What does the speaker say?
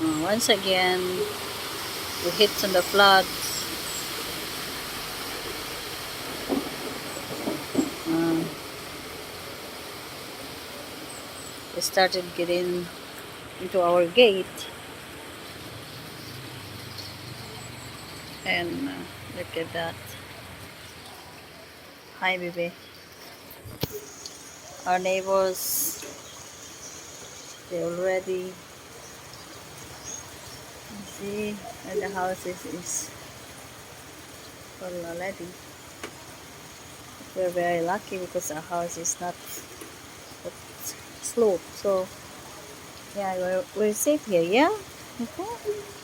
Once again, we hit on the floods. Uh, we started getting into our gate, and look at that. Hi, baby. Our neighbors, they already see where the houses is full already. We're very lucky because our house is not that slope, so yeah, we're safe here. Yeah. Okay.